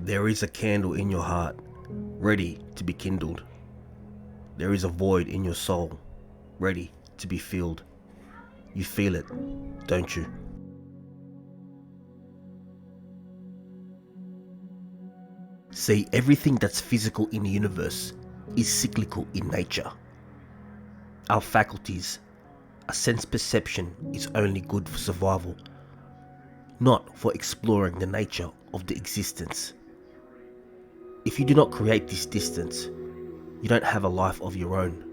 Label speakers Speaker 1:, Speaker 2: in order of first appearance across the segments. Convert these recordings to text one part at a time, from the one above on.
Speaker 1: There is a candle in your heart, ready to be kindled. There is a void in your soul, ready to be filled. You feel it, don't you? See, everything that's physical in the universe is cyclical in nature. Our faculties, our sense perception is only good for survival, not for exploring the nature of the existence. If you do not create this distance, you don't have a life of your own.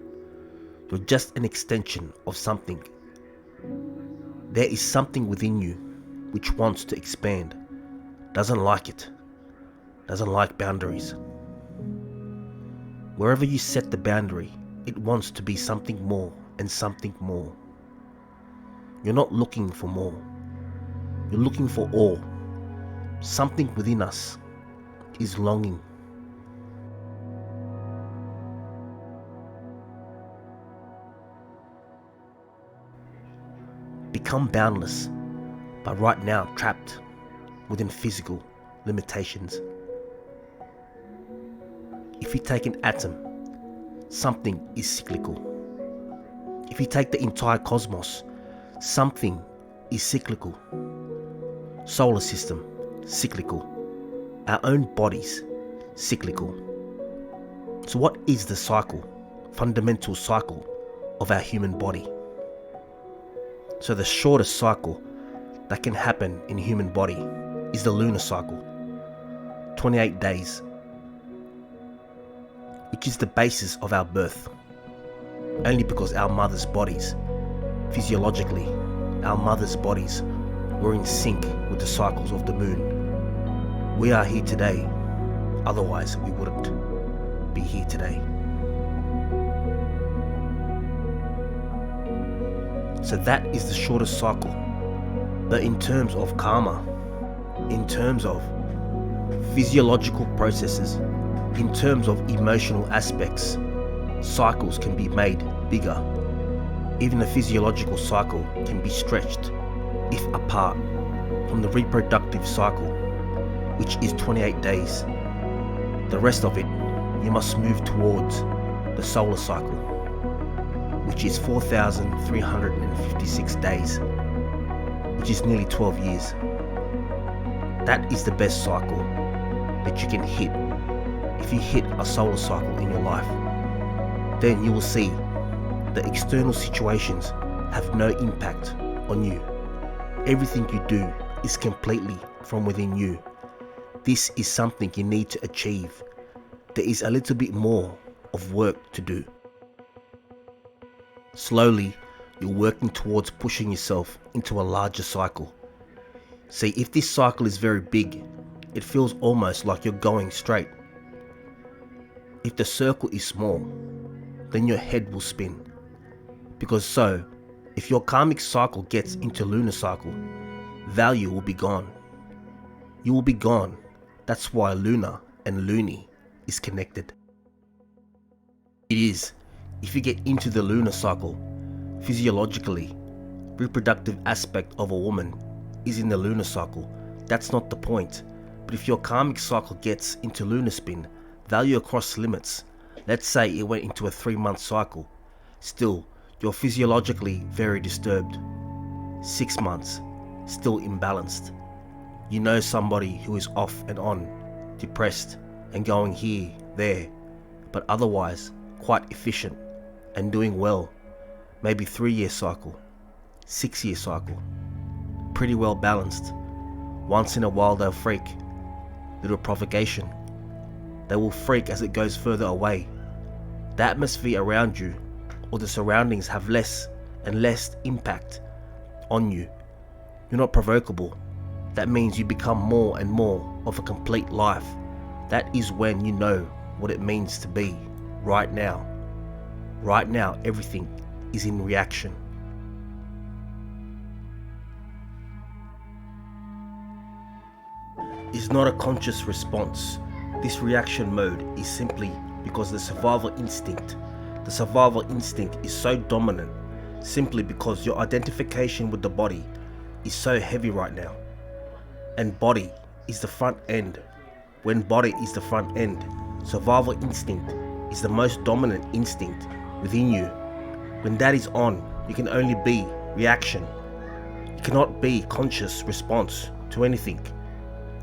Speaker 1: You're just an extension of something. There is something within you which wants to expand, doesn't like it, doesn't like boundaries. Wherever you set the boundary, it wants to be something more and something more. You're not looking for more. You're looking for all. Something within us is longing. Become boundless, but right now trapped within physical limitations. If you take an atom, something is cyclical. If you take the entire cosmos, something is cyclical. Solar system, cyclical. Our own bodies, cyclical. So what is the cycle, fundamental cycle of our human body? So the shortest cycle that can happen in human body is the lunar cycle, 28 days, which is the basis of our birth. Only because our mother's bodies, physiologically, our mother's bodies were in sync with the cycles of the moon. We are here today, otherwise we wouldn't be here today. So that is the shortest cycle. But in terms of karma, in terms of physiological processes, in terms of emotional aspects, cycles can be made bigger. Even the physiological cycle can be stretched, if apart, from the reproductive cycle, which is 28 days. The rest of it, you must move towards the solar cycle, which is 4,356 days, which is nearly 12 years. That is the best cycle that you can hit. If you hit a solar cycle in your life, then you will see that external situations have no impact on you. Everything you do is completely from within you. This is something you need to achieve. There is a little bit more of work to do. Slowly, you're working towards pushing yourself into a larger cycle. See, if this cycle is very big, it feels almost like you're going straight. If the circle is small, then your head will spin. Because if your karmic cycle gets into lunar cycle, value will be gone. You will be gone. That's why lunar and loony is connected. It is. If you get into the lunar cycle, physiologically, reproductive aspect of a woman is in the lunar cycle. That's not the point. But if your karmic cycle gets into lunar spin, value across limits. Let's say it went into a 3-month cycle. Still, you're physiologically very disturbed. 6 months, still imbalanced. You know somebody who is off and on, depressed and going here, there, but otherwise quite efficient and doing well. Maybe 3-year cycle, 6-year cycle, pretty well balanced. Once in a while they'll freak, little provocation. They will freak as it goes further away. The atmosphere around you or the surroundings have less and less impact on you. You're not provocable. That means you become more and more of a complete life. That is when you know what it means to be right now. Right now, everything is in reaction. It's not a conscious response. This reaction mode is simply because the survival instinct is so dominant simply because your identification with the body is so heavy right now. And body is the front end when body is the front end. Survival instinct is the most dominant instinct within you. When that is on, you can only be reaction. You cannot be conscious response to anything.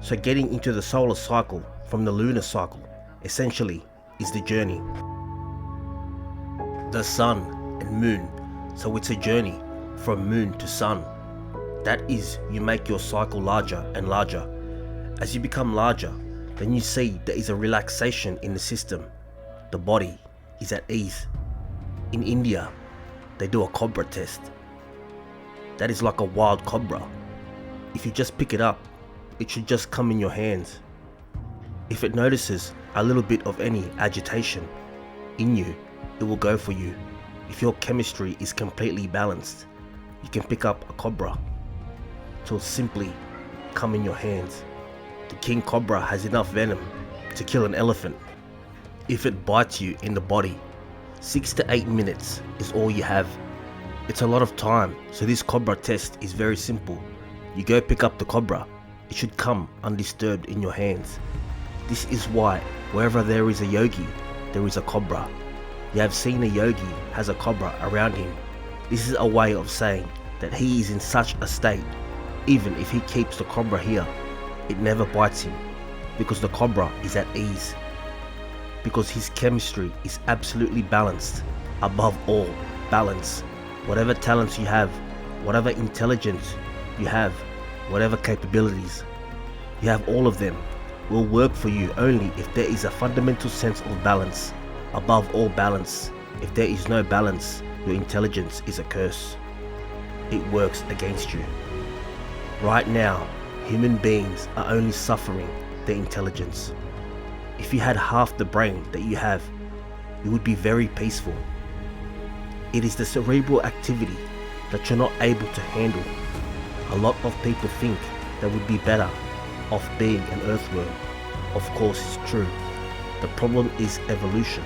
Speaker 1: So getting into the solar cycle from the lunar cycle essentially is the journey. The sun and moon, so it's a journey from moon to sun. That is, you make your cycle larger and larger. As you become larger, then you see there is a relaxation in the system. The body is at ease. In India, they do a cobra test. That is like a wild cobra. If you just pick it up, it should just come in your hands. If it notices a little bit of any agitation in you, it will go for you. If your chemistry is completely balanced, you can pick up a cobra. It will simply come in your hands. The king cobra has enough venom to kill an elephant. If it bites you in the body, 6 to 8 minutes is all you have. It's a lot of time, so this cobra test is very simple. You go pick up the cobra, it should come undisturbed in your hands. This is why wherever there is a yogi, there is a cobra. You have seen a yogi has a cobra around him. This is a way of saying that he is in such a state, even if he keeps the cobra here, it never bites him, because the cobra is at ease. Because his chemistry is absolutely balanced. Above all, balance. Whatever talents you have, whatever intelligence you have, whatever capabilities, you have all of them, will work for you only if there is a fundamental sense of balance. Above all balance, if there is no balance, your intelligence is a curse. It works against you. Right now, human beings are only suffering their intelligence. If you had half the brain that you have, you would be very peaceful. It is the cerebral activity that you're not able to handle. A lot of people think they would be better off being an earthworm. Of course it's true. The problem is evolution,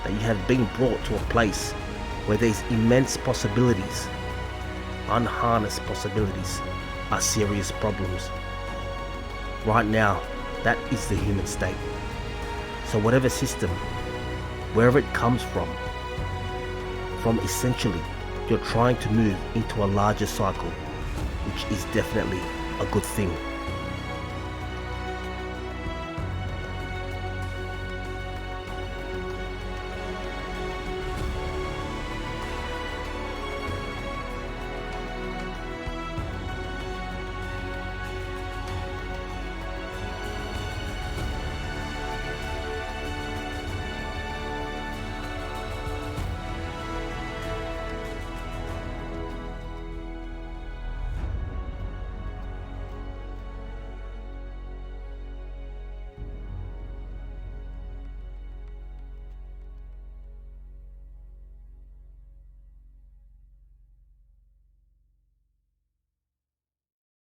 Speaker 1: that you have been brought to a place where there's immense possibilities. Unharnessed possibilities are serious problems. Right now, that is the human state. So whatever system, wherever it comes from essentially, you're trying to move into a larger cycle, which is definitely a good thing.